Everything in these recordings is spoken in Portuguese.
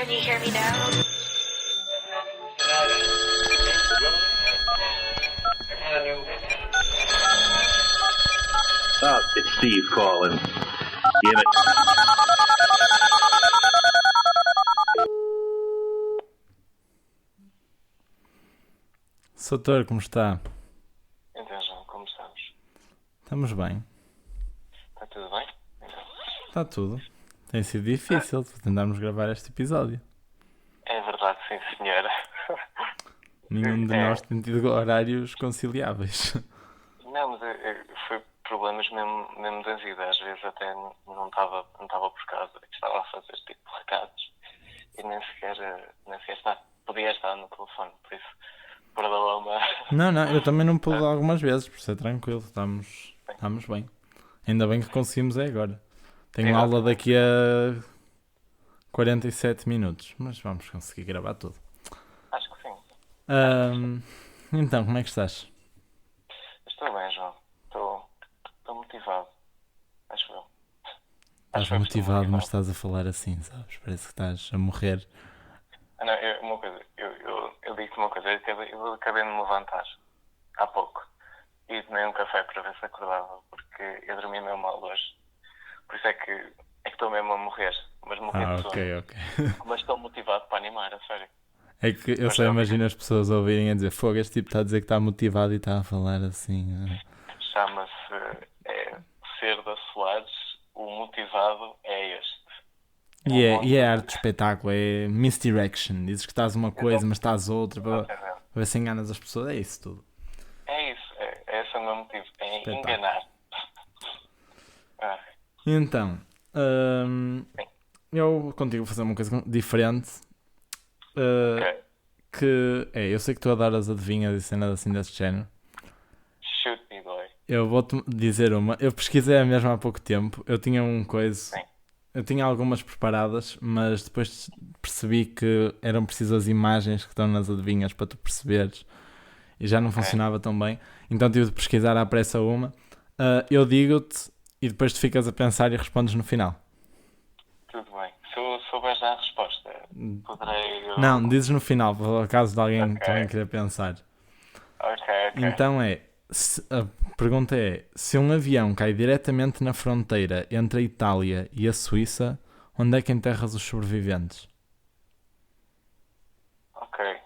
Can you hear me now? It's Steve calling. Damn it. Soutor, como está? Então, João, como estamos? Estamos bem. Está tudo bem? Então, Está tudo. Tem sido difícil tentarmos gravar este episódio. é verdade, sim, senhora. Nenhum de nós tem tido horários conciliáveis. Não, mas foi problemas mesmo de ansiedade. Às vezes até não estava por casa, estava a fazer tipo de recados e nem sequer podia estar no telefone, por isso, perdão-me. Não, eu também não pude algumas vezes, por ser tranquilo, estamos bem. Ainda bem que conseguimos agora. Tenho aula daqui a 47 minutos, mas vamos conseguir gravar tudo. Acho que sim. Então, como é que estás? Estou bem, João. Estou motivado. Acho eu. Estás motivado, mas estás a falar assim, sabes? Parece que estás a morrer. Não, eu digo-te uma coisa. Eu acabei de me levantar há pouco e tomei um café para ver se acordava, porque eu dormi mesmo mal hoje. Por isso é que estou mesmo a morrer. Mas morrer de sono. Ok. Mas estou motivado para animar, a sério. É que eu só imagino as pessoas ouvirem a dizer fogo, este tipo está a dizer que está motivado e está a falar assim. Chama-se Ser da Solares, o motivado é este. E é arte de espetáculo, é misdirection. Dizes que estás uma coisa, mas estás outra, para ver se enganas as pessoas. É isso tudo. É isso, esse é o meu motivo, é Espetáculo. enganar. Então, eu contigo vou fazer uma coisa diferente. Ok. Que é, eu sei que tu adoras adivinhas e cenas assim desse género. Shoot me, boy. Eu vou-te dizer uma. Eu pesquisei a mesma há pouco tempo. Eu tinha um coisa. Sim. Eu tinha algumas preparadas, mas depois percebi que eram precisas imagens que estão nas adivinhas para tu perceberes. E já não funcionava tão bem. Então tive de pesquisar à pressa uma. Eu digo-te e depois tu ficas a pensar e respondes no final. Tudo bem. Se eu souberes dar a resposta, poderei... Não, dizes no final, por acaso de alguém também querer pensar. Ok. Então a pergunta é, se um avião cai diretamente na fronteira entre a Itália e a Suíça, onde é que enterras os sobreviventes? Ok.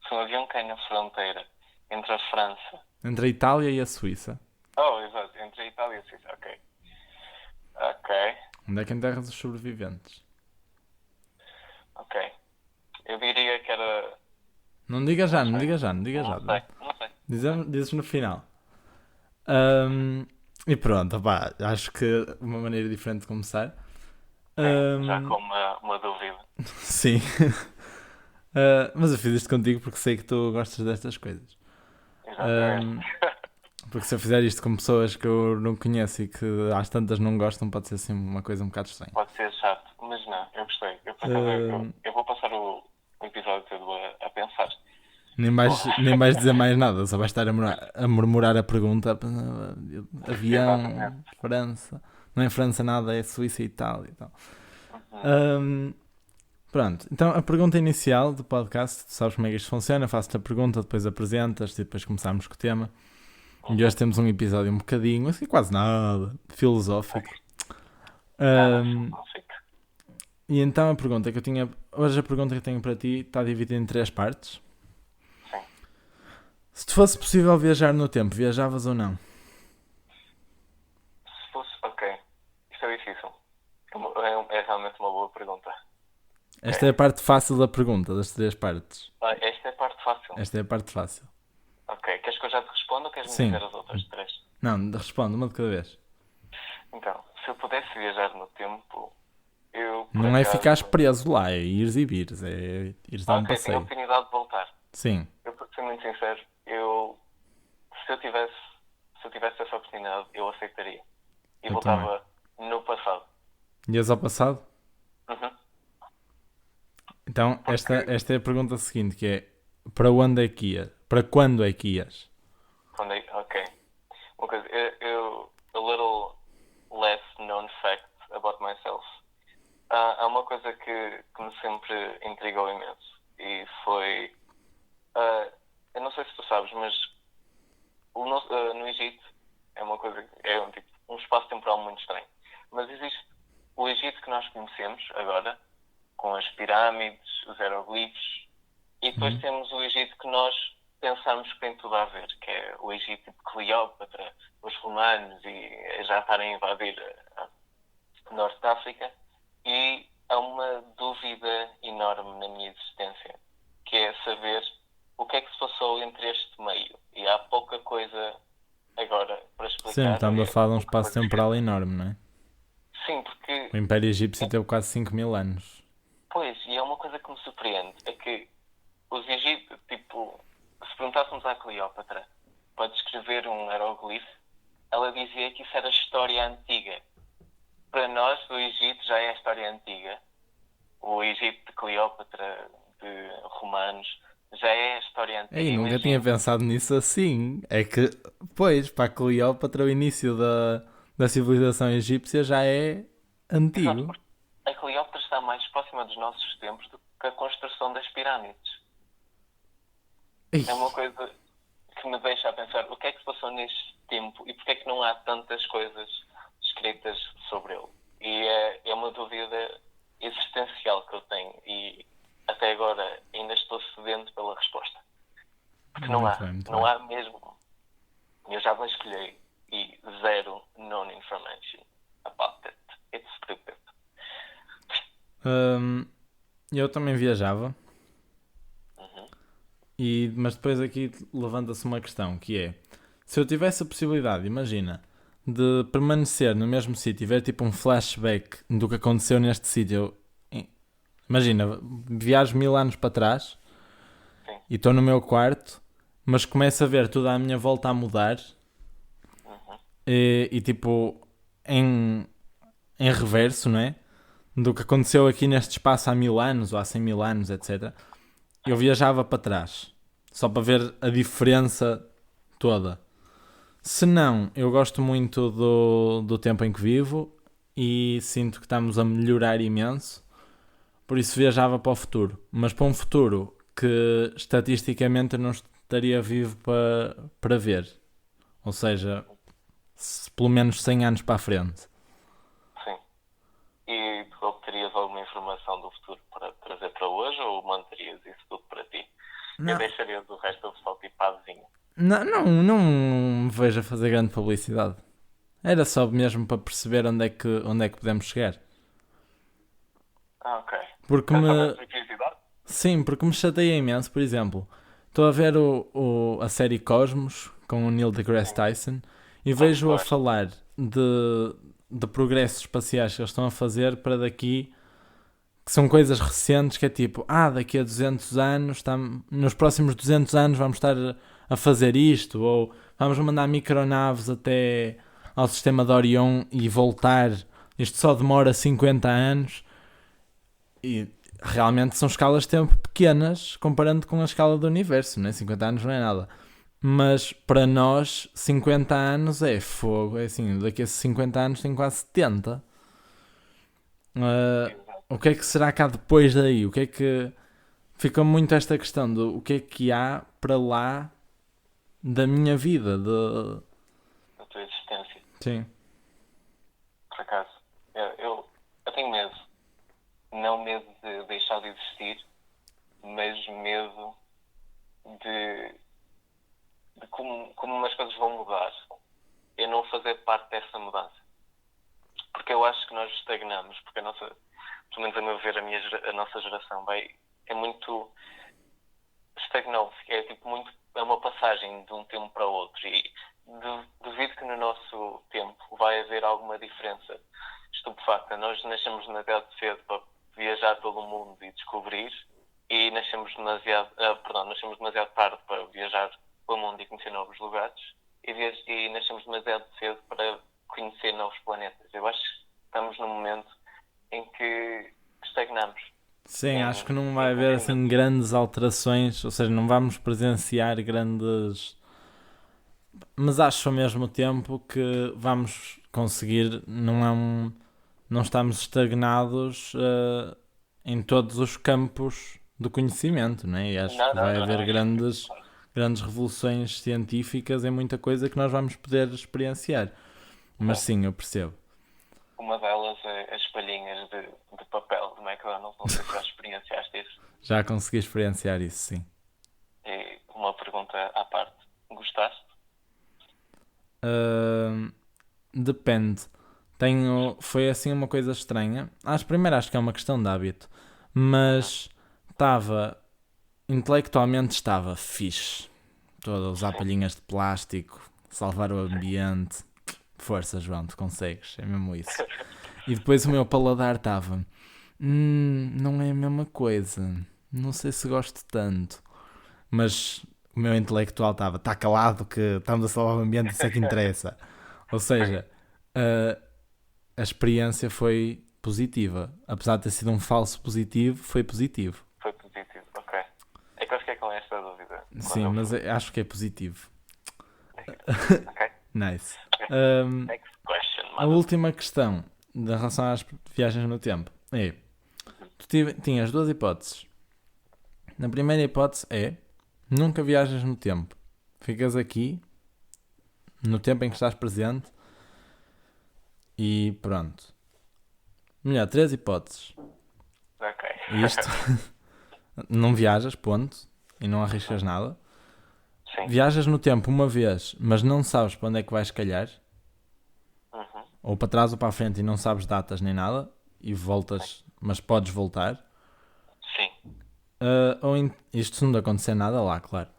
Se um avião cai na fronteira entre a França... Entre a Itália e a Suíça. Oh, exato. Entre a Itália e a Suíça. Ok. Onde é que enterras os sobreviventes? Ok. Eu diria que era... Não diga já. Não sei. Dizes no final. E pronto, opá, acho que uma maneira diferente de começar. Já com uma dúvida. Sim. Mas eu fiz isto contigo porque sei que tu gostas destas coisas. Exatamente. Porque se eu fizer isto com pessoas que eu não conheço e que às tantas não gostam, pode ser assim uma coisa um bocado estranha. Pode ser chato, mas não, eu gostei. Eu vou passar o episódio todo a pensar. Nem vais dizer mais nada, só vais estar a murmurar a pergunta. Avião, Exatamente. França. Não é França nada, é Suíça e Itália e tal. Pronto, então a pergunta inicial do podcast, tu sabes como é que isto funciona, faço-te a pergunta, depois apresentas e depois começamos com o tema. E hoje temos um episódio um bocadinho, assim quase nada, filosófico. E então a pergunta que eu tinha, hoje a pergunta que eu tenho para ti está dividida em 3 partes. Sim. Se te fosse possível viajar no tempo, viajavas ou não? Se fosse... Ok. Isto é difícil. É realmente uma boa pergunta. Esta é a parte fácil da pergunta, das 3 partes. Esta é a parte fácil. Esta é a parte fácil. Ok. Queres que eu já te responda ou queres-me Sim. dizer as outras 3? Não, responde uma de cada vez. Então, se eu pudesse viajar no tempo, eu... Não é ficares preso lá, é ires e vires, é ires dar um Ok, tenho a passeio. oportunidade de voltar. Sim. Eu, para ser muito sincero, se eu tivesse essa oportunidade, eu aceitaria. E Eu voltava no passado. Ias ao passado? Uhum. Então, esta é a pergunta seguinte, que é, para onde é que ias? Para quando é que ias? Ok. Uma coisa, a little less known fact about myself. Há uma coisa que me sempre intrigou imenso e foi, eu não sei se tu sabes, mas no Egito é uma coisa, um espaço temporal muito estranho, mas existe o Egito que nós conhecemos agora, com as pirâmides, os hieroglifos, e depois temos o Egito que nós pensamos que tem tudo a ver, que é o Egito de Cleópatra, os romanos e já estarem a invadir a Norte de África. E há uma dúvida enorme na minha existência, que é saber o que é que se passou entre este meio. E há pouca coisa agora para explicar. Sim, estamos a falar de um espaço temporal enorme, não é? Sim, porque... O Império Egípcio teve quase 5.000 anos. Pois, e é uma coisa que me surpreende, é que os egípcios, se perguntássemos à Cleópatra para descrever um hieroglifo, ela dizia que isso era história antiga. Para nós, o Egito já é a história antiga. O Egito de Cleópatra, de romanos, já é a história antiga. Ei, nunca tinha pensado nisso assim. É que, pois, para a Cleópatra, o início da civilização egípcia já é antigo. Exato, porque a Cleópatra está mais próxima dos nossos tempos do que a construção das pirâmides. Ei. É uma coisa que me deixa a pensar o que é que se passou neste tempo e porque é que não há tantas coisas escritas sobre ele. E é uma dúvida existencial que eu tenho e até agora ainda estou sedento pela resposta. Porque não há mesmo. Eu já vasculhei e zero known information about it. It's stupid. Eu também viajava. Mas depois aqui levanta-se uma questão, que é, se eu tivesse a possibilidade, imagina, de permanecer no mesmo sítio e ver tipo um flashback do que aconteceu neste sítio, imagina, viajo 1000 anos para trás. Sim. E estou no meu quarto, mas começo a ver tudo à minha volta a mudar e tipo em reverso, não é? Do que aconteceu aqui neste espaço há 1000 anos ou há 100.000 anos, etc. Eu viajava para trás, só para ver a diferença toda. Se não, eu gosto muito do tempo em que vivo e sinto que estamos a melhorar imenso, por isso viajava para o futuro. Mas para um futuro que estatisticamente eu não estaria vivo para ver. Ou seja, pelo menos 100 anos para a frente. Sim. E tu obterias alguma informação do futuro para trazer para hoje ou manterias isso tudo para ti? Não. E deixarias o resto do pessoal tipo à vizinha? Não me vejo a fazer grande publicidade. Era só mesmo para perceber onde é que podemos chegar. Ok. Porque curiosidade? Sim, porque me chateia imenso, por exemplo. Estou a ver a série Cosmos com o Neil deGrasse Tyson e vejo a falar de progressos espaciais que eles estão a fazer para daqui, que são coisas recentes, que é tipo, daqui a 200 anos, nos próximos 200 anos vamos estar a fazer isto, ou vamos mandar micronaves até ao sistema de Orion e voltar. Isto só demora 50 anos. E realmente são escalas de tempo pequenas comparando com a escala do universo, né? 50 anos não é nada. Mas para nós, 50 anos é fogo. É assim, daqui a 50 anos tem quase 70. O que é que será que há depois daí? O que é que... Fica muito esta questão do o que é que há para lá da minha vida. Da tua existência. Sim. Por acaso, eu tenho medo. Não medo de deixar de existir, mas medo de como as coisas vão mudar. Eu não fazer parte dessa mudança. Porque eu acho que nós estagnamos. Porque pelo menos a meu ver, a nossa geração é muito... estagnou. É uma passagem de um tempo para o outro. E duvido que no nosso tempo vai haver alguma diferença estupefacta. Nós nascemos demasiado cedo para viajar pelo mundo e descobrir, e nascemos demasiado tarde para viajar pelo mundo e conhecer novos lugares, e nascemos demasiado cedo para conhecer novos planetas. Eu acho que estamos num momento em que estagnamos. Sim, acho que não vai haver assim grandes alterações, ou seja, não vamos presenciar grandes... Mas acho ao mesmo tempo que vamos conseguir, não não estamos estagnados em todos os campos do conhecimento, não é? E acho que vai haver grandes revoluções científicas em muita coisa que nós vamos poder experienciar. Mas sim, eu percebo. Uma delas é as palhinhas de papel do McDonald's, não sei se já experienciaste isso. Já consegui experienciar isso, sim. E uma pergunta à parte, gostaste? Depende. Foi assim uma coisa estranha. Primeiro acho que é uma questão de hábito. Mas intelectualmente estava fixe. Estou a usar palhinhas de plástico, salvar o ambiente. Força, João, tu consegues. É mesmo isso. E depois o meu paladar estava... não é a mesma coisa. Não sei se gosto tanto. Mas o meu intelectual estava... Está calado que estamos a salvar o ambiente, isso é que interessa. Ou seja, a experiência foi positiva. Apesar de ter sido um falso positivo, foi positivo. Foi positivo, ok. É que eu fiquei com esta dúvida. Sim, mas acho que é positivo. Ok. Nice. Next question, A última questão em relação às viagens no tempo é: tu tinhas duas hipóteses. Na primeira hipótese é nunca viajas no tempo. Ficas aqui no tempo em que estás presente e pronto. Melhor, três hipóteses. Ok. Isto não viajas, ponto, e não arriscas nada. Sim. Viajas no tempo uma vez, mas não sabes para onde é que vais calhar. Ou para trás ou para a frente e não sabes datas nem nada. E voltas, mas podes voltar. Sim. Isto se não acontecer nada lá, claro.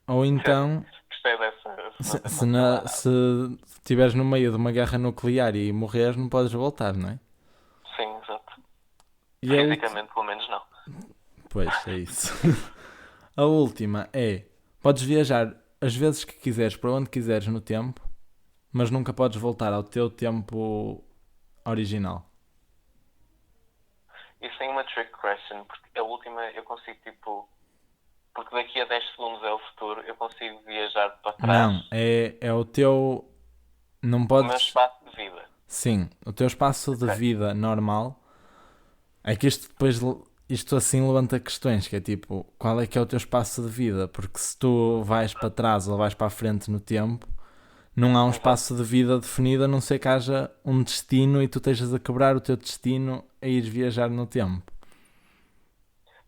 Ou então, Gostei dessa. se estiveres no meio de uma guerra nuclear e morreres, não podes voltar, não é? Sim, exato. E Fisicamente, pelo menos, não. Pois, é isso. A última é: podes viajar as vezes que quiseres, para onde quiseres no tempo, mas nunca podes voltar ao teu tempo original. Isso tem uma trick question, porque a última eu consigo, porque daqui a 10 segundos é o futuro, eu consigo viajar para trás. Não, é o teu... Não O meu podes... espaço de vida. Sim, o teu espaço de vida normal. É que isto assim levanta questões, que é tipo, qual é que é o teu espaço de vida? Porque se tu vais para trás ou vais para a frente no tempo, não há um espaço de vida definido, a não ser que haja um destino e tu estejas a quebrar o teu destino a ir viajar no tempo.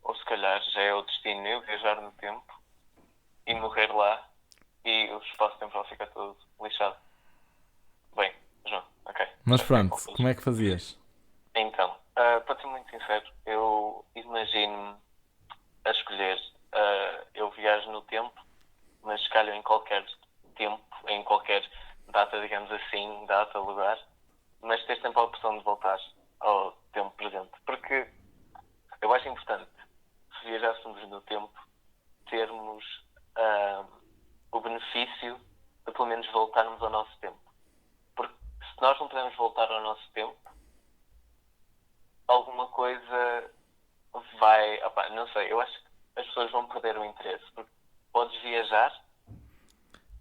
Ou se calhar já é o destino eu viajar no tempo e morrer lá e o espaço temporal fica todo lixado. Bem, João, ok. Mas Já sei pronto, concluir. como é que fazias? Então, para ser muito sincero, eu imagino-me a escolher, eu viajo no tempo, mas calho em qualquer tempo, em qualquer data, digamos assim, data, lugar, mas tens sempre a opção de voltar ao tempo presente. Porque eu acho importante, se viajássemos no tempo, termos o benefício de pelo menos voltarmos ao nosso tempo. Porque se nós não podemos voltar ao nosso tempo, alguma coisa vai... não sei, eu acho que as pessoas vão perder o interesse. Porque podes viajar...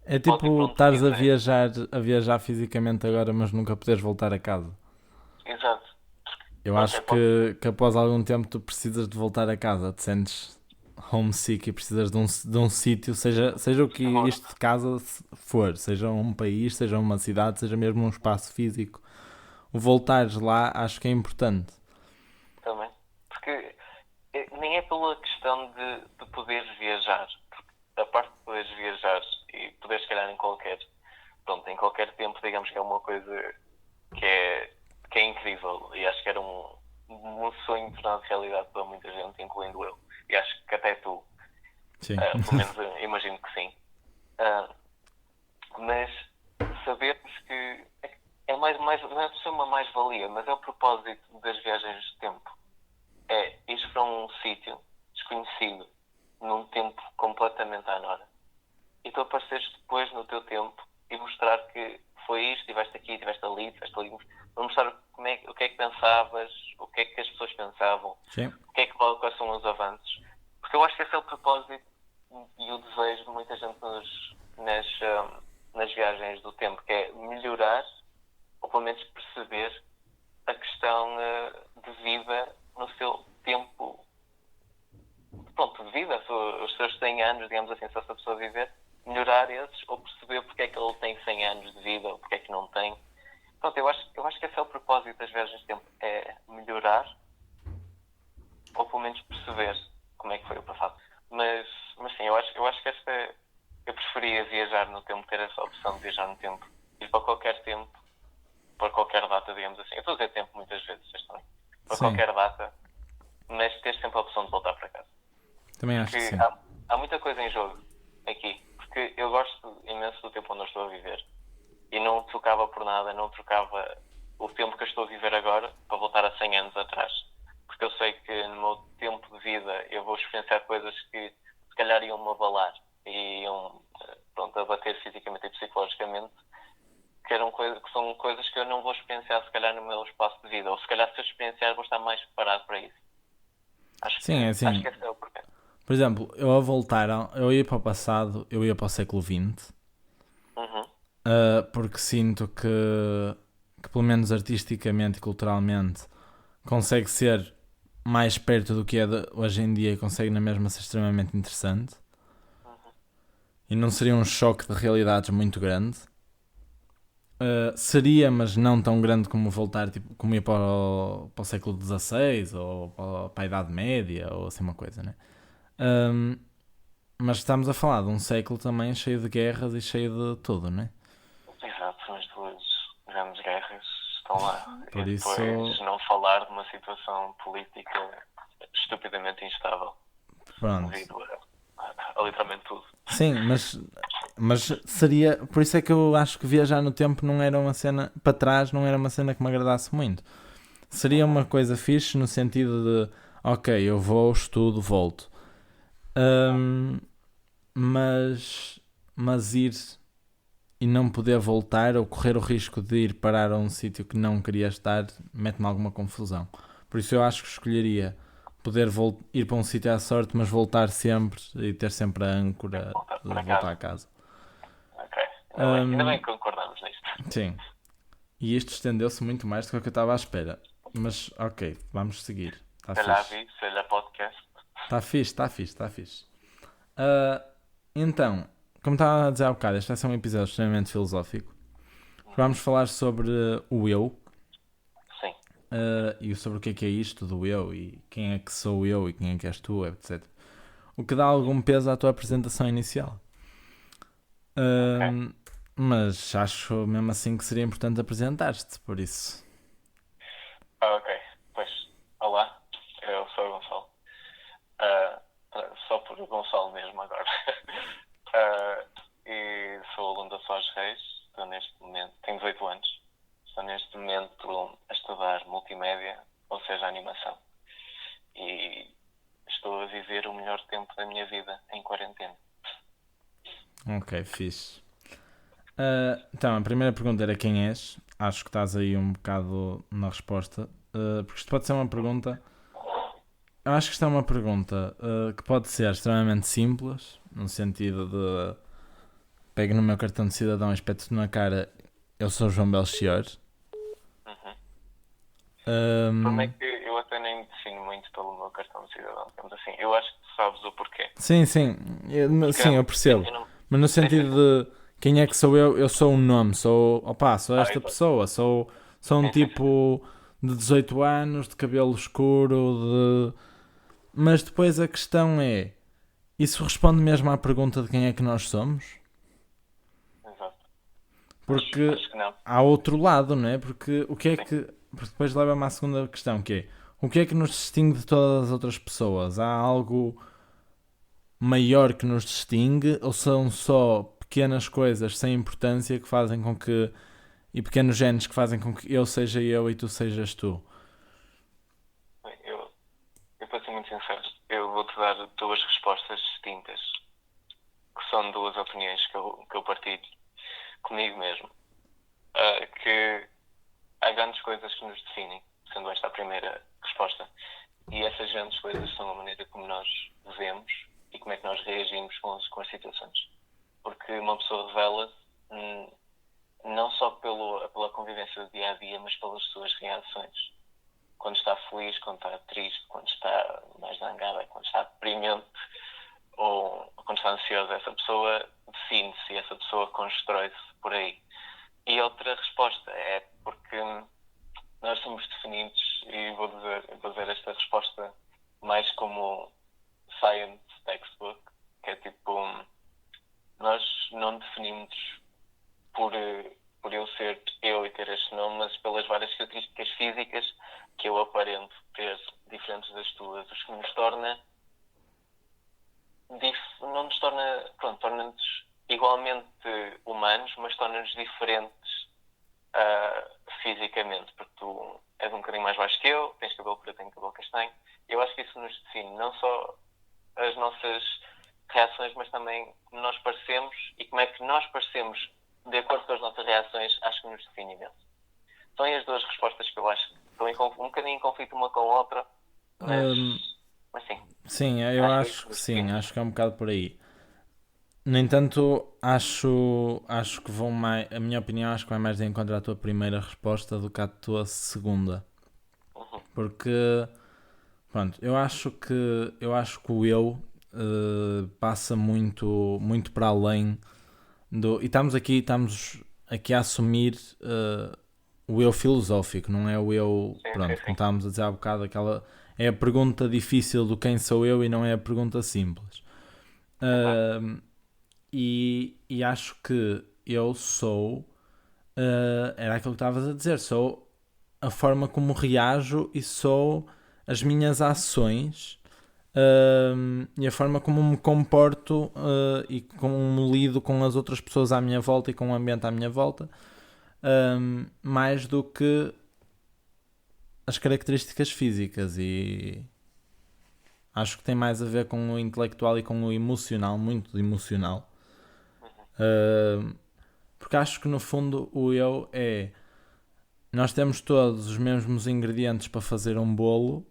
É tipo estares a viajar fisicamente agora, mas nunca poderes voltar a casa. Exato. Eu acho que após algum tempo tu precisas de voltar a casa, te sentes homesick e precisas de um sítio, seja o que isto de casa for, seja um país, seja uma cidade, seja mesmo um espaço físico. O voltares lá acho que é importante. Também. Porque nem é pela questão de poderes viajar. Porque a parte de poderes viajar e poderes, se calhar, em qualquer tempo, digamos que é uma coisa que é incrível. E acho que era um sonho tornado realidade para muita gente, incluindo eu. E acho que até tu. Sim. Pelo menos imagino que sim. Mas sabermos que não é só uma mais-valia, mas é o propósito das viagens de tempo. É ir para um sítio desconhecido, num tempo completamente à nora. E tu apareceres depois no teu tempo e mostrar que foi isto, estiveste aqui, estiveste ali. Para mostrar o que é que pensavas, o que é que as pessoas pensavam, Sim. quais são os avanços. Porque eu acho que esse é o propósito e o desejo de muita gente nas viagens do tempo, que é melhorar ou pelo menos perceber a questão de vida no seu tempo, pronto, de vida, os seus 100 anos, digamos assim, se essa pessoa viver, melhorar esses, ou perceber porque é que ele tem 100 anos de vida, ou porque é que não tem. Pronto, eu acho que esse é o propósito das viagens de tempo, é melhorar, ou pelo menos perceber como é que foi o passado. Mas sim, eu acho que eu preferia viajar no tempo, ter essa opção de viajar no tempo, ir para qualquer tempo, para qualquer data, digamos assim. Eu estou a dizer tempo muitas vezes, vocês também. Para Sim. qualquer data, mas ter sempre a opção de voltar para casa. Também acho que Porque sim. há muita coisa em jogo aqui, porque eu gosto imenso do tempo onde eu estou a viver e não trocava por nada, não trocava o tempo que eu estou a viver agora para voltar a 100 anos atrás, porque eu sei que no meu tempo de vida eu vou experienciar coisas que se calhar iam me abalar e iam, pronto, abater fisicamente e psicologicamente, que são coisas que eu não vou experienciar se calhar no meu espaço de vida, ou se calhar se eu experienciar vou estar mais preparado para isso. Sim, é assim. Acho que esse é o porquê. Por exemplo, eu a voltar, eu ia para o passado, eu ia para o século XX, Uhum. porque sinto que pelo menos artisticamente e culturalmente consegue ser mais perto do que é hoje em dia e consegue na mesma ser extremamente interessante. E não seria um choque de realidades muito grande. Seria, mas não tão grande como voltar, tipo, como ir para o século XVI ou para a Idade Média ou assim uma coisa, né? Mas estamos a falar de um século também cheio de guerras e cheio de tudo, né? Exato, são as duas grandes guerras estão lá. Por E isso, depois não falar de uma situação política estupidamente instável pronto. devido a literalmente tudo. Sim, mas seria. Por isso é que eu acho que viajar no tempo não era uma cena. Para trás não era uma cena que me agradasse muito. Seria uma coisa fixe no sentido de: ok, eu vou, estudo, volto. Mas ir e não poder voltar ou correr o risco de ir parar a um sítio que não queria estar mete-me alguma confusão. Por isso eu acho que escolheria poder ir para um sítio à sorte, mas voltar sempre e ter sempre a âncora Voltar de para voltar casa. a casa. Ok. Ainda bem que concordamos nisto. Sim. E isto estendeu-se muito mais do que eu estava à espera. Mas ok, vamos seguir. Está Se calhar fixe. vi, se olhar podcast. Está fixe, está fixe, está fixe. Então, como estava a dizer há bocado, este vai ser um episódio extremamente filosófico. Vamos falar sobre o eu Sim. e sobre o que é isto do eu e quem é que sou eu e quem é que és tu, etc. O que dá algum peso à tua apresentação inicial. Mas acho mesmo assim que seria importante apresentar-te, por isso. Ok. Pois, olá, eu sou o Gonçalo. Só por Gonçalo mesmo agora. E sou aluno da Soares Reis. Estou neste momento, tenho 18 anos. Estou neste momento a estudar multimédia, ou seja, animação. E estou a viver o melhor tempo da minha vida em quarentena. Ok, fixe. Então, a primeira pergunta era quem és. Acho que estás aí um bocado na resposta. Porque isto pode ser uma pergunta. Eu acho que isto é uma pergunta que pode ser extremamente simples, no sentido de pego no meu cartão de cidadão e espeto-te na cara, eu sou João Belchior. O problema é que eu até nem defino muito pelo meu cartão de cidadão, digamos assim. Eu acho que tu sabes o porquê. Sim, sim, eu percebo. Eu não- Mas no sentido de quem é que sou eu sou um nome, sou esta exato. pessoa, sou um Sim. tipo de 18 anos, de cabelo escuro, mas depois a questão é, isso responde mesmo à pergunta de quem é que nós somos? Exato. Porque Acho que não. há outro lado, não é? Porque o que é que. Porque depois leva-me à segunda questão, que é o que é que nos distingue de todas as outras pessoas? Há algo maior que nos distingue ou são só pequenas coisas sem importância que fazem com que. E pequenos genes que fazem com que eu seja eu e tu sejas tu? Eu para ser muito sincero, eu vou-te dar duas respostas distintas, que são duas opiniões que eu partilho comigo mesmo. Que há grandes coisas que nos definem, sendo esta a primeira resposta. E essas grandes coisas são a maneira como nós vemos e como é que nós reagimos com as situações. Porque uma pessoa revela-se não só pela convivência do dia a dia, mas pelas suas reações. Quando está feliz, quando está triste, quando está mais zangada, quando está deprimente ou quando está ansiosa, essa pessoa define-se e essa pessoa constrói-se por aí. E outra resposta é porque nós somos definidos, e vou dizer esta resposta mais como science textbook, que é tipo, nós não definimos por eu ser eu e ter este nome, mas pelas várias características físicas que eu aparento ter diferentes das tuas, os que nos torna não nos torna, pronto, torna-nos igualmente humanos, mas torna-nos diferentes fisicamente, porque tu és um bocadinho mais baixo que eu, tens cabelo preto, tenho cabelo castanho. Eu acho que isso nos define, não só as nossas reações, mas também como nós parecemos e como é que nós parecemos de acordo com as nossas reações, acho que nos define imenso. São aí as duas respostas que eu acho que estão um bocadinho em conflito uma com a outra, mas sim. Sim, eu acho que sim, acho que é um bocado por aí. No entanto, acho que vão mais, a minha opinião, acho que vai mais de encontro à tua primeira resposta do que à tua segunda. Porque, pronto, eu acho que o eu passa muito para além do... E estamos aqui a assumir o eu filosófico, não é o eu, pronto, como estávamos a dizer há bocado, aquela... É a pergunta difícil do quem sou eu e não é a pergunta simples. E acho que eu sou, era aquilo que estavas a dizer, sou a forma como reajo e sou as minhas ações e a forma como me comporto e como lido com as outras pessoas à minha volta e com o ambiente à minha volta, mais do que as características físicas. E acho que tem mais a ver com o intelectual e com o emocional, muito emocional. Porque acho que no fundo o eu é... Nós temos todos os mesmos ingredientes para fazer um bolo.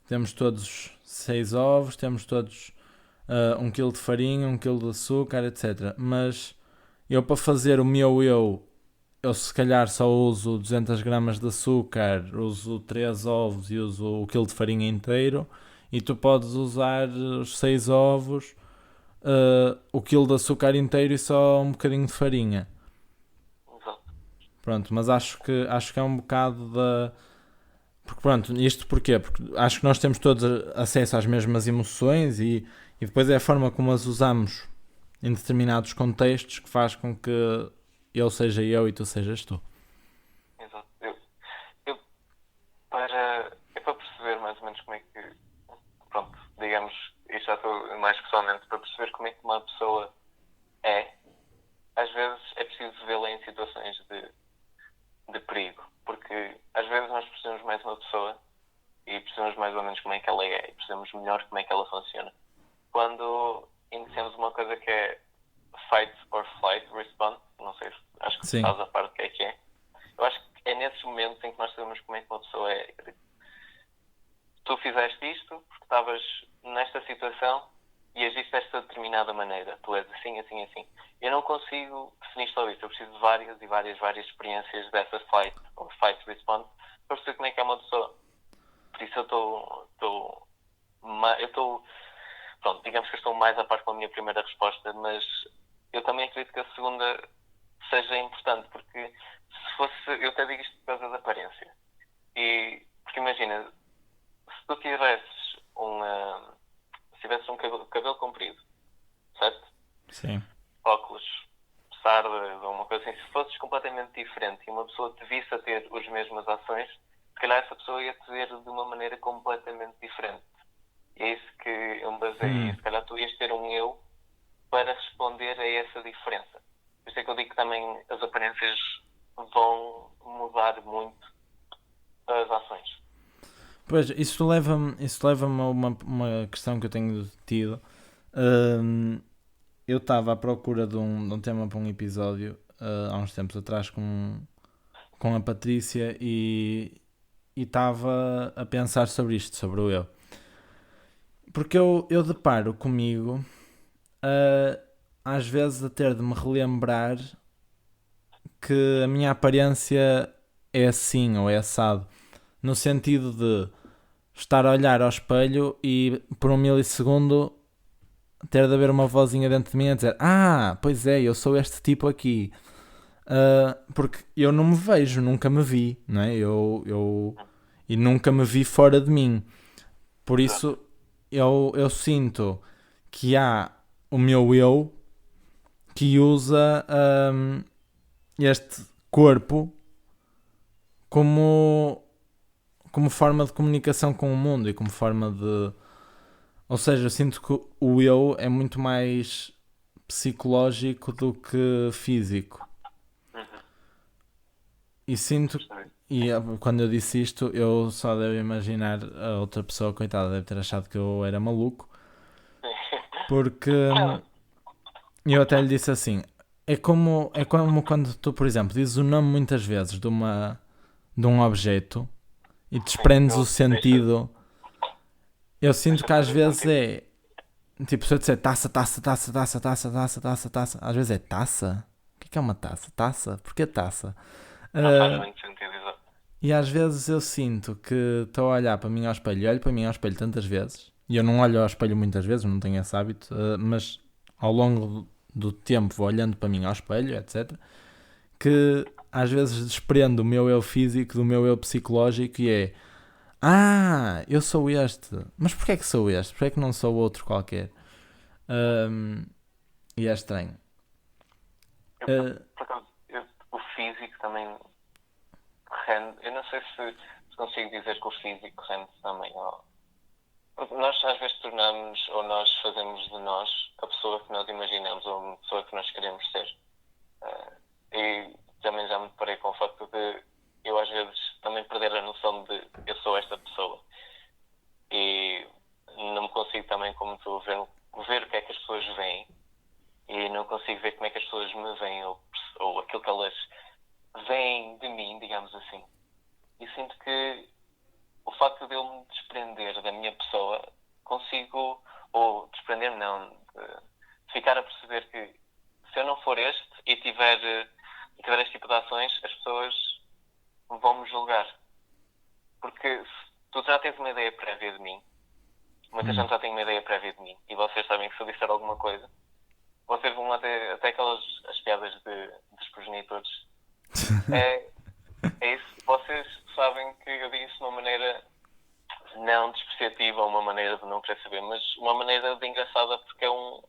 Temos todos 6 ovos, temos todos 1 kg de farinha, 1 kg de açúcar, etc. Mas eu, para fazer o meu eu se calhar só uso 200 gramas de açúcar, uso 3 ovos e uso o quilo de farinha inteiro. E tu podes usar os 6 ovos, o quilo de açúcar inteiro e só um bocadinho de farinha. Pronto, mas acho que é um bocado da... Porque pronto, isto porquê? Porque acho que nós temos todos acesso às mesmas emoções e depois é a forma como as usamos em determinados contextos que faz com que eu seja eu e tu sejas tu. Exato. Para perceber mais ou menos como é que, pronto, digamos, e já estou mais pessoalmente, para perceber como é que uma pessoa é, às vezes é preciso vê-la em situações de perigo, porque às vezes nós percebemos mais uma pessoa e percebemos mais ou menos como é que ela é e percebemos melhor como é que ela funciona quando iniciamos uma coisa que é fight or flight response, não sei, acho que faz a parte do que é. Eu acho que é nesses momentos em que nós sabemos como é que uma pessoa é. Tu fizeste isto porque estavas nesta situação e agiste desta determinada maneira. Tu és assim, assim, assim. Eu não consigo definir só isso. Eu preciso de várias e várias experiências dessa fight ou fight response para perceber como é que é uma pessoa. Por isso eu estou pronto, digamos que eu estou mais a par com a minha primeira resposta, mas eu também acredito que a segunda seja importante, porque se fosse, eu até digo isto por causa da aparência. Porque imagina, se tu tivesses um cabelo comprido, certo? Sim. Óculos, sardas ou uma coisa assim, se fosses completamente diferente e uma pessoa te visse a ter as mesmas ações, se calhar essa pessoa ia te ver de uma maneira completamente diferente. E é isso que eu me baseei. Se calhar tu ias ter um eu para responder a essa diferença. Por isso é que eu digo que também as aparências vão mudar muito as ações. Pois, isso leva-me a uma questão que eu tenho tido. Eu estava à procura de um tema para um episódio há uns tempos atrás com a Patrícia e estava a pensar sobre isto, sobre o eu. Porque eu deparo comigo às vezes a ter de me relembrar que a minha aparência é assim ou é assado, no sentido de estar a olhar ao espelho e por um milissegundo ter de haver uma vozinha dentro de mim a dizer: ah, pois é, eu sou este tipo aqui. Porque eu não me vejo, nunca me vi, não é? E nunca me vi fora de mim. Por isso eu sinto que há o meu eu que usa este corpo como forma de comunicação com o mundo e como forma de... Ou seja, eu sinto que o eu é muito mais psicológico do que físico. E sinto... E quando eu disse isto, eu só devo imaginar a outra pessoa, coitada, deve ter achado que eu era maluco. Porque eu até lhe disse assim: é como quando tu, por exemplo, dizes o nome muitas vezes de um objeto e desprendes o sentido. Eu sinto que às vezes é tipo, se eu disser taça, às vezes é taça. O que é uma taça? Taça? Porquê taça? Não faz muito sentido, exato. E às vezes eu sinto que estou a olhar para mim ao espelho e olho para mim ao espelho tantas vezes, e eu não olho ao espelho muitas vezes, não tenho esse hábito, mas ao longo do tempo vou olhando para mim ao espelho, etc., que às vezes desprendo o meu eu físico do meu eu psicológico e é: ah, eu sou este, mas porquê é que sou este? Porquê é que não sou outro qualquer? E é estranho. Por acaso, o físico também rende. Eu não sei se consigo dizer que o físico rende também. Porque nós às vezes tornamos, ou nós fazemos de nós, a pessoa que nós imaginamos, ou a pessoa que nós queremos ser. E também já me deparei com o facto de eu às vezes também perder a noção de eu sou esta pessoa. E não me consigo também, como tu, ver o que é que as pessoas veem. E não consigo ver como é que as pessoas me veem, ou aquilo que elas veem de mim, digamos assim. E sinto que o facto de eu me desprender da minha pessoa, consigo, ou desprender-me não, de ficar a perceber que se eu não for este e tiver este tipo de ações, as pessoas vão me julgar. Porque tu já tens uma ideia prévia de mim, muita gente já tem uma ideia prévia de mim, e vocês sabem que se eu disser alguma coisa, vocês vão até aquelas as piadas dos progenitores. É isso. Vocês sabem que eu digo isso de uma maneira não despreciativa, ou uma maneira de não querer saber, mas uma maneira de engraçada, porque é um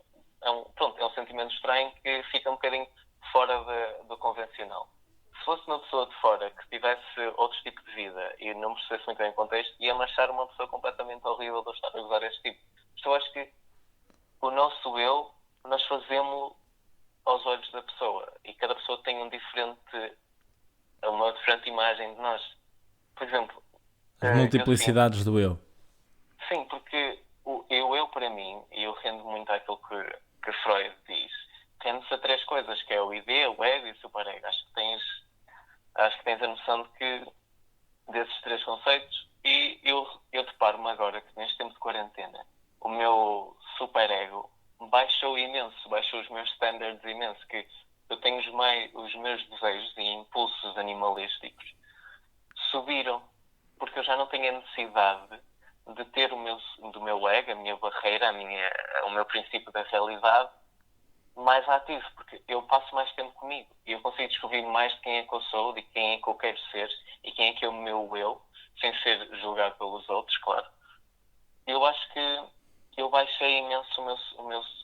sentimento estranho que fica um bocadinho fora do convencional. Se fosse uma pessoa de fora que tivesse outro tipo de vida e não percebesse muito bem o contexto, ia-me achar uma pessoa completamente horrível de eu estar a gozar este tipo. Mas eu acho que o nosso eu, nós fazemos aos olhos da pessoa, e cada pessoa tem uma diferente imagem de nós. Por exemplo, As multiplicidades do eu. Sim, porque o eu para mim, e eu rendo muito àquilo que Freud diz, rende-se a 3 coisas, que é o ID, o ego e o superego. Acho que tens a noção de que desses 3 conceitos, e eu deparo-me agora que neste tempo de quarentena o meu superego baixou imenso, baixou os meus standards imenso, que eu tenho os meus desejos e impulsos animalísticos subiram, porque eu já não tenho a necessidade de ter do meu ego, a minha barreira, o meu princípio da realidade mais ativo, porque eu passo mais tempo comigo e eu consigo descobrir mais de quem é que eu sou, de quem é que eu quero ser e quem é que é o meu eu, sem ser julgado pelos outros, claro. Eu acho que eu baixei imenso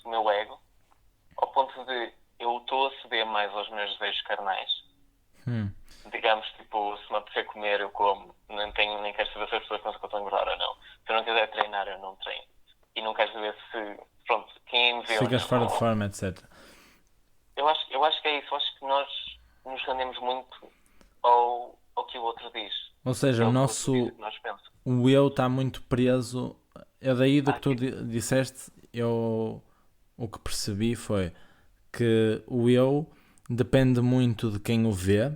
o meu ego, ao ponto de eu estou a ceder mais aos meus desejos carnais. Digamos, tipo, se me apetecer comer, eu como. Nem quero saber se as pessoas pensam que eu estou a engordar ou não. Se eu não quiser treinar, eu não treino. E não quero saber quem me vê. Ficas fora de forma, etc. Eu acho que é isso. Eu acho que nós nos rendemos muito ao que o outro diz. Ou seja, o eu está muito preso. É daí do que tu disseste, o que percebi foi que o eu depende muito de quem o vê,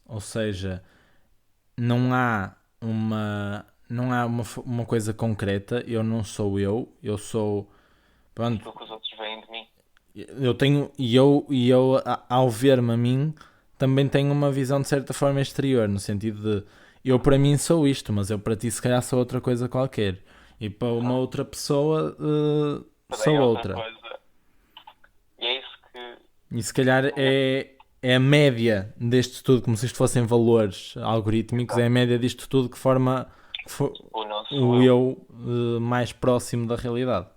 ou seja, não há uma coisa concreta. Eu não sou eu sou, pronto, o que os outros veem de mim. eu tenho, ao ver-me a mim, também tem uma visão de certa forma exterior, no sentido de eu para mim sou isto, mas eu para ti se calhar sou outra coisa qualquer. E para uma outra pessoa Também sou é outra outra. coisa. E é isso que E se calhar é a média deste tudo, como se isto fossem valores algorítmicos, é a média disto tudo que forma o nosso o eu. eu mais próximo da realidade.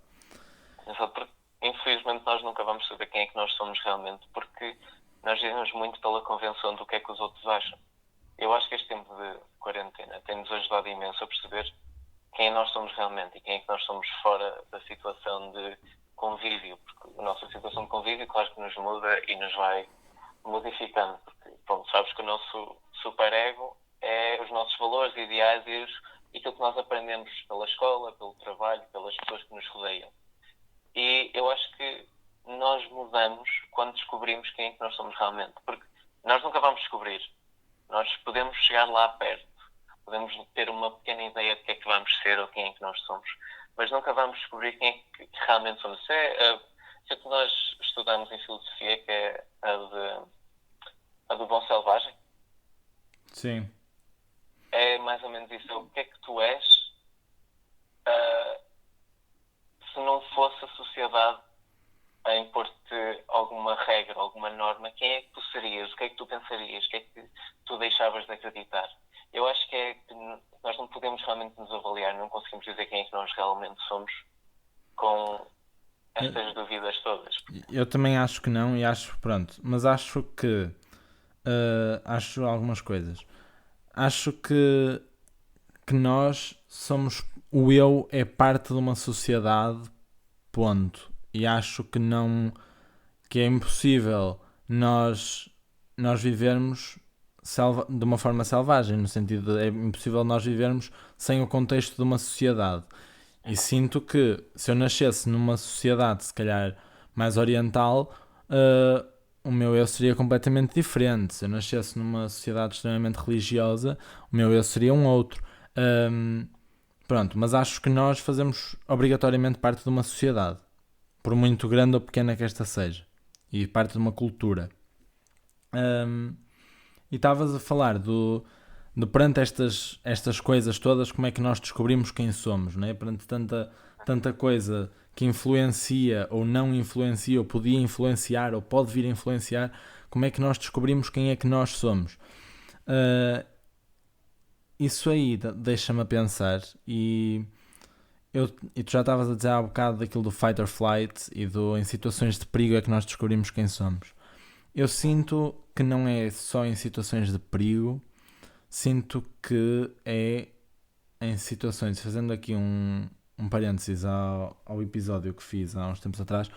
Exato, porque infelizmente nós nunca vamos saber quem é que nós somos realmente, porque nós vivemos muito pela convenção do que é que os outros acham. Eu acho que este tempo de quarentena tem-nos ajudado imenso a perceber quem nós somos realmente e quem é que nós somos fora da situação de convívio, porque a nossa situação de convívio, claro que nos muda e nos vai modificando, porque, pronto, sabes que o nosso superego é os nossos valores, ideais e aquilo que nós aprendemos pela escola, pelo trabalho, pelas pessoas que nos rodeiam. E eu acho que nós mudamos quando descobrimos quem é que nós somos realmente, porque nós nunca vamos descobrir. Nós podemos chegar lá perto, podemos ter uma pequena ideia de que é que vamos ser ou quem é que nós somos, mas nunca vamos descobrir quem é que realmente somos. Isso é aquilo que nós estudamos em filosofia, que é a do bom selvagem. Sim. É mais ou menos isso. O que é que tu és se não fosse a sociedade a impor-te alguma regra, alguma norma? Quem é que tu serias? O que é que tu pensarias? O que é que tu deixavas de acreditar? Eu acho que é que nós não podemos realmente nos avaliar, não conseguimos dizer quem é que nós realmente somos com estas dúvidas todas. Eu também acho que não, e acho, pronto, mas acho que acho algumas coisas. Acho que nós somos, o eu é parte de uma sociedade, ponto. E acho que não, que é impossível nós vivermos de uma forma selvagem, no sentido de é impossível nós vivermos sem o contexto de uma sociedade. E sinto que se eu nascesse numa sociedade, se calhar mais oriental, o meu eu seria completamente diferente. Se eu nascesse numa sociedade extremamente religiosa, o meu eu seria um outro. Pronto, mas acho que nós fazemos obrigatoriamente parte de uma sociedade, por muito grande ou pequena que esta seja, e parte de uma cultura. E estavas a falar de perante estas coisas todas, como é que nós descobrimos quem somos, não é? Perante tanta coisa que influencia ou não influencia, ou podia influenciar, ou pode vir a influenciar, como é que nós descobrimos quem é que nós somos? Isso aí deixa-me a pensar, e tu já estavas a dizer há bocado daquilo do fight or flight e em situações de perigo é que nós descobrimos quem somos. Eu sinto que não é só em situações de perigo, sinto que é em situações, fazendo aqui um parênteses ao episódio que fiz há uns tempos atrás,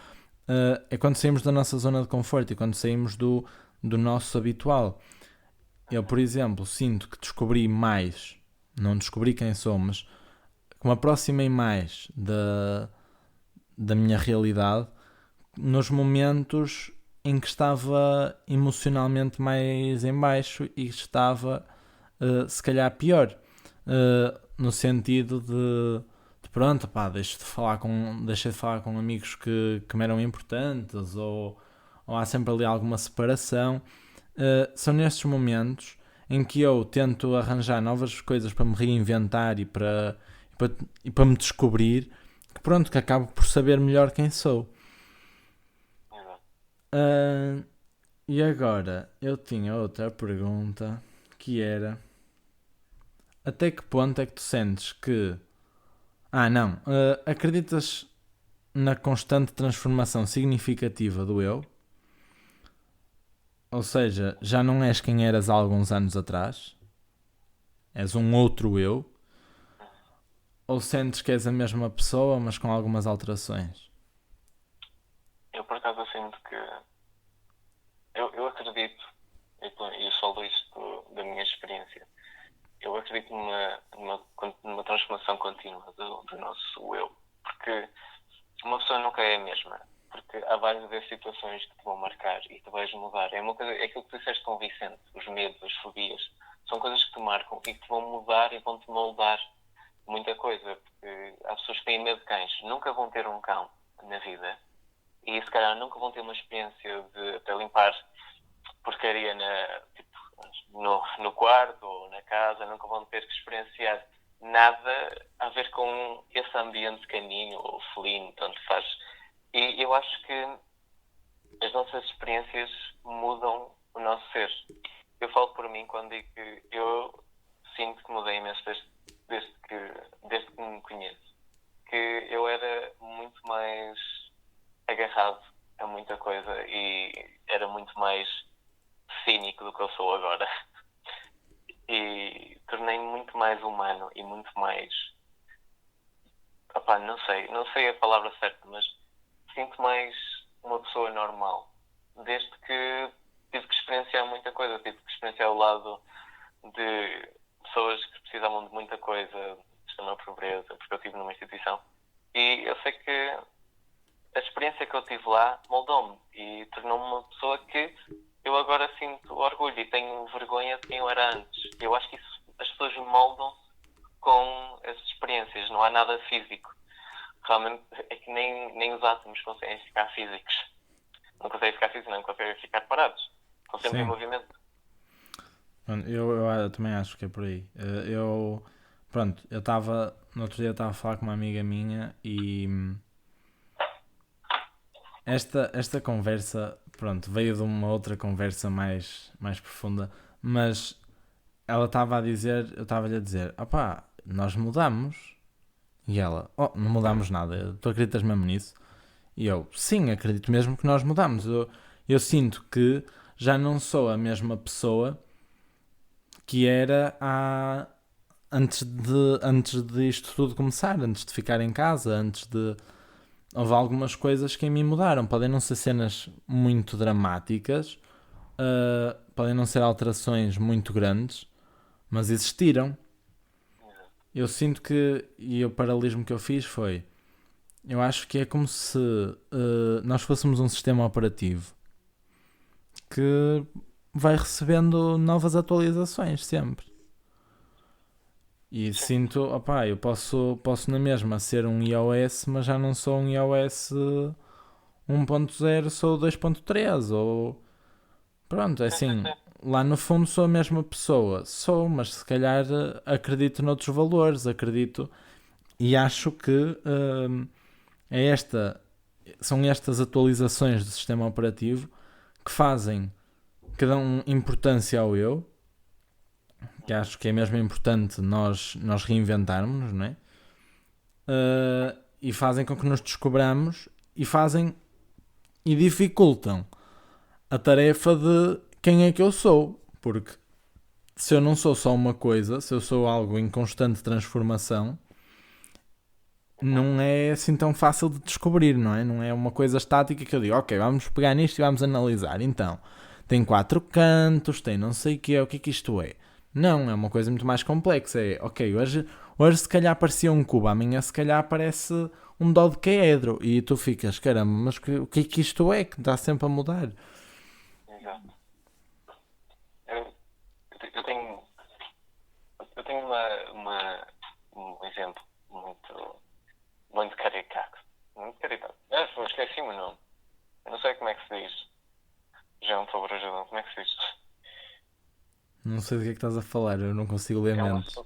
é quando saímos da nossa zona de conforto e quando saímos do nosso habitual. Eu, por exemplo, sinto que descobri mais, não descobri quem sou, mas que me aproximei mais da minha realidade nos momentos em que estava emocionalmente mais em baixo e estava se calhar pior, no sentido de pronto, pá, deixei de falar com amigos que me eram importantes, ou há sempre ali alguma separação. São nestes momentos em que eu tento arranjar novas coisas para me reinventar e para me descobrir, que pronto, que acabo por saber melhor quem sou. E agora eu tinha outra pergunta, que era: até que ponto é que tu sentes que não, acreditas na constante transformação significativa do eu? Ou seja, já não és quem eras há alguns anos atrás? És um outro eu? Ou sentes que és a mesma pessoa, mas com algumas alterações? Eu, por acaso, sinto que eu acredito, e eu falo isto da minha experiência, eu acredito numa transformação contínua do nosso eu, porque uma pessoa nunca é a mesma, porque há várias situações que te vão marcar e tu vais mudar. É aquilo que tu disseste com o Vicente, os medos, as fobias, são coisas que te marcam e que te vão mudar e vão-te moldar muita coisa, porque há pessoas que têm medo de cães, nunca vão ter um cão na vida e se calhar nunca vão ter uma experiência de até limpar porcaria no quarto ou na casa, nunca vão ter que experienciar nada a ver com esse ambiente canino ou felino, tanto faz. E eu acho que as nossas experiências mudam o nosso ser. Eu falo por mim quando digo que eu sinto que mudei imenso desde que me conheço. Que eu era muito mais agarrado a muita coisa e era muito mais cínico do que eu sou agora. E tornei-me muito mais humano e muito mais... Opá, não sei a palavra certa, mas sinto mais uma pessoa normal. Desde que tive que experienciar muita coisa, tive que experienciar o lado de pessoas que precisavam de muita coisa, de extrema pobreza, porque eu estive numa instituição. E eu sei que a experiência que eu tive lá moldou-me e tornou-me uma pessoa que eu agora sinto orgulho e tenho vergonha de quem eu era antes. Eu acho que isso, as pessoas moldam-se com as experiências, não há nada físico. Realmente é que nem os átomos conseguem ficar físicos. Não conseguem ficar físicos, não conseguem ficar parados. Estão sempre em Sim. movimento. Eu também acho que é por aí. No outro dia estava a falar com uma amiga minha e esta conversa, pronto, veio de uma outra conversa mais profunda, mas ela estava a dizer, eu estava-lhe a dizer, opá, nós mudamos. E ela, não mudamos nada, tu acreditas mesmo nisso? E eu, sim, acredito mesmo que nós mudamos. Eu sinto que já não sou a mesma pessoa que era antes de isto tudo começar, antes de ficar em casa, houve algumas coisas que em mim mudaram. Podem não ser cenas muito dramáticas, podem não ser alterações muito grandes, mas existiram. Eu sinto e o paralelismo que eu fiz foi, eu acho que é como se nós fôssemos um sistema operativo que vai recebendo novas atualizações sempre. E sinto, opá, eu posso na mesma ser um iOS, mas já não sou um iOS 1.0, sou 2.3, ou... Pronto, é assim, lá no fundo sou a mesma pessoa. Sou, mas se calhar acredito noutros valores, acredito... E acho que são estas atualizações do sistema operativo que dão importância ao eu, que acho que é mesmo importante nós reinventarmos, não é? E fazem com que nos descobramos e dificultam a tarefa de quem é que eu sou, porque se eu não sou só uma coisa, se eu sou algo em constante transformação, não é assim tão fácil de descobrir, não é? Não é uma coisa estática que eu digo, ok, vamos pegar nisto e vamos analisar. Então, tem 4 cantos, tem não sei o que é que isto é? Não, é uma coisa muito mais complexa. É, ok, hoje se calhar parecia um cubo, amanhã se calhar aparece um dodecaedro. E tu ficas, caramba, mas o que é que isto é que está sempre a mudar? Exato. Eu tenho um exemplo muito caricato. Muito caricato. Eu esqueci-me o nome. Eu não sei como é que se diz. João, por favor, ajuda-me. Como é que se diz? Não sei do que é que estás a falar, eu não consigo ler mentes.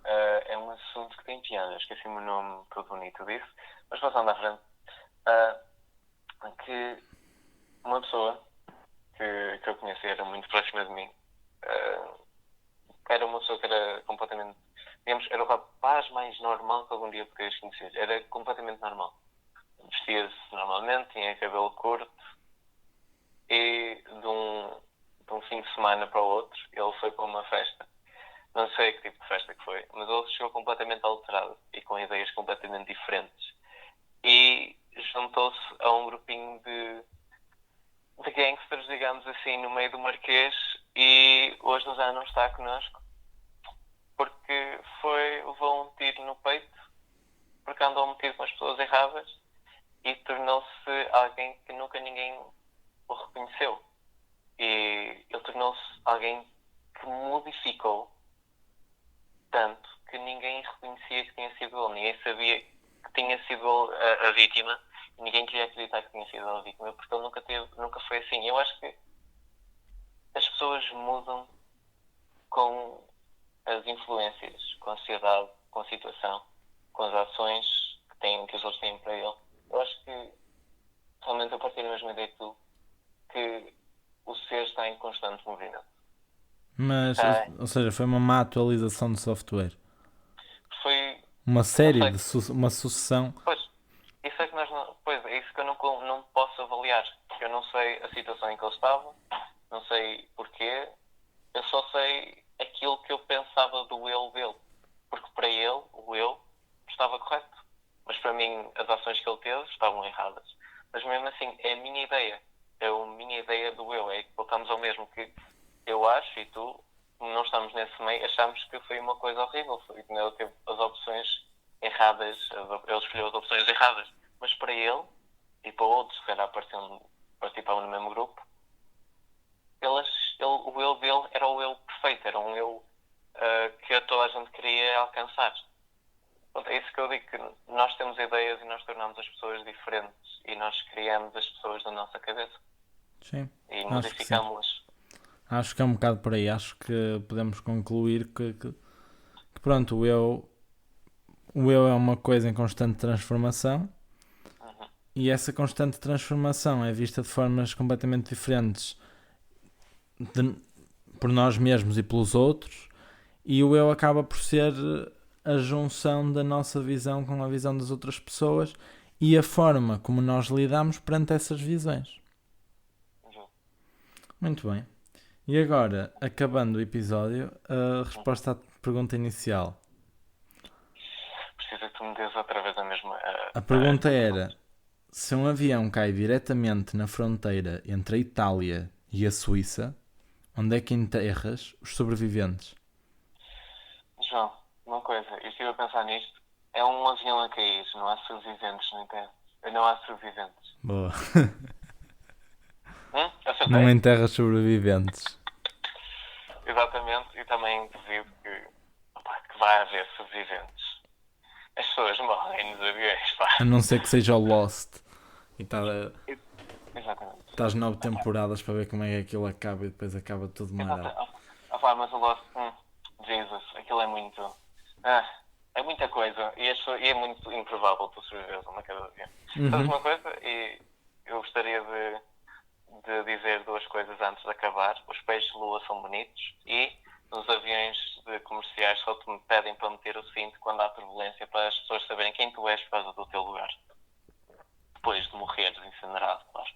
É um assunto que tem piada. Esqueci-me o nome todo bonito disso. Mas passando à frente. Que uma pessoa que eu conheci era muito próxima de mim. Era uma pessoa que era completamente... Digamos, era o rapaz mais normal que algum dia podias conhecer. Era completamente normal. Vestia-se normalmente, tinha cabelo curto. E de um fim de semana para o outro, ele foi para uma festa. Não sei que tipo de festa que foi, mas ele chegou completamente alterado e com ideias completamente diferentes. E juntou-se a um grupinho de gangsters, digamos assim, no meio do Marquês, e hoje já não está connosco porque levou um tiro no peito porque andou metido com as pessoas erradas e tornou-se alguém que nunca ninguém o reconheceu. E ele tornou-se alguém que modificou tanto que ninguém reconhecia que tinha sido ele. Ninguém sabia que tinha sido ele a vítima. E ninguém queria acreditar que tinha sido ele a vítima porque ele nunca foi assim. Eu acho que pessoas mudam com as influências, com a sociedade, com a situação, com as ações que os outros têm para ele. Eu acho que, realmente, eu partilho a mesma ideia que tu, que o ser está em constante movimento. Mas, Tá. ou seja, foi uma má atualização de software. Foi, Uma série sei. uma sucessão. pois, isso é que nós não, pois, é isso que eu não posso avaliar. Eu não sei a situação em que ele estava, não sei porquê, eu só sei aquilo que eu pensava do eu dele. Porque para ele, o eu, estava correto. Mas para mim, as ações que ele teve estavam erradas. Mas mesmo assim, é a minha ideia. É a minha ideia do eu. É que voltamos ao mesmo que eu acho e tu não estamos nesse meio, achamos que foi uma coisa horrível. Foi que ele teve as opções erradas, ele escolheu as opções erradas. Mas para ele e para outros que calhar participavam no mesmo grupo, o eu dele era o eu perfeito, era um eu que toda a gente queria alcançar. Pronto, é isso que eu digo, que nós temos ideias e nós tornamos as pessoas diferentes e nós criamos as pessoas da nossa cabeça Sim, e acho que sim. modificamos-las. Acho que é um bocado por aí. Acho que podemos concluir que pronto, o eu é uma coisa em constante transformação. E essa constante transformação é vista de formas completamente diferentes por nós mesmos e pelos outros, e o eu acaba por ser a junção da nossa visão com a visão das outras pessoas e a forma como nós lidamos perante essas visões. Muito bem. E agora, acabando o episódio, a resposta à pergunta inicial. Precisa que tu me dês outra vez a mesma... A pergunta era: se um avião cai diretamente na fronteira entre a Itália e a Suíça, onde é que enterras os sobreviventes? João, uma coisa, eu estive a pensar nisto. É um avião a cair, não há sobreviventes, não entendo. Não há sobreviventes. Boa. Acertei? Não enterras sobreviventes. Exatamente, e também duvido que vai haver sobreviventes. As pessoas morrem nos aviões, pá. A não ser que seja o Lost. E Exatamente. estás 9 temporadas para ver como é que aquilo acaba e depois acaba tudo marado. Mas o Lost, Jesus, aquilo é muito... é muita coisa e é muito improvável tu sobreviveres a uma queda de avião. Sabes uma coisa? E eu gostaria de dizer duas coisas antes de acabar. Os peixes-lua são bonitos e nos aviões comerciais só te pedem para meter o cinto quando há turbulência para as pessoas saberem quem tu és por causa do teu lugar. Depois de morreres incinerado, claro.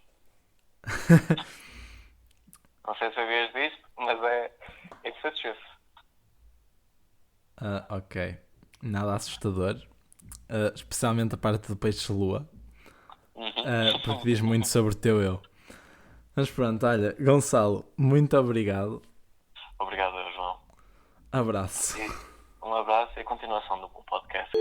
Não sei se sabias disto, mas it's the truth. Ok. Nada assustador. Especialmente a parte do peixe-lua. Porque diz muito sobre o teu eu. Mas pronto, olha, Gonçalo, muito obrigado. Obrigado, João. Abraço. Um abraço e continuação do bom podcast.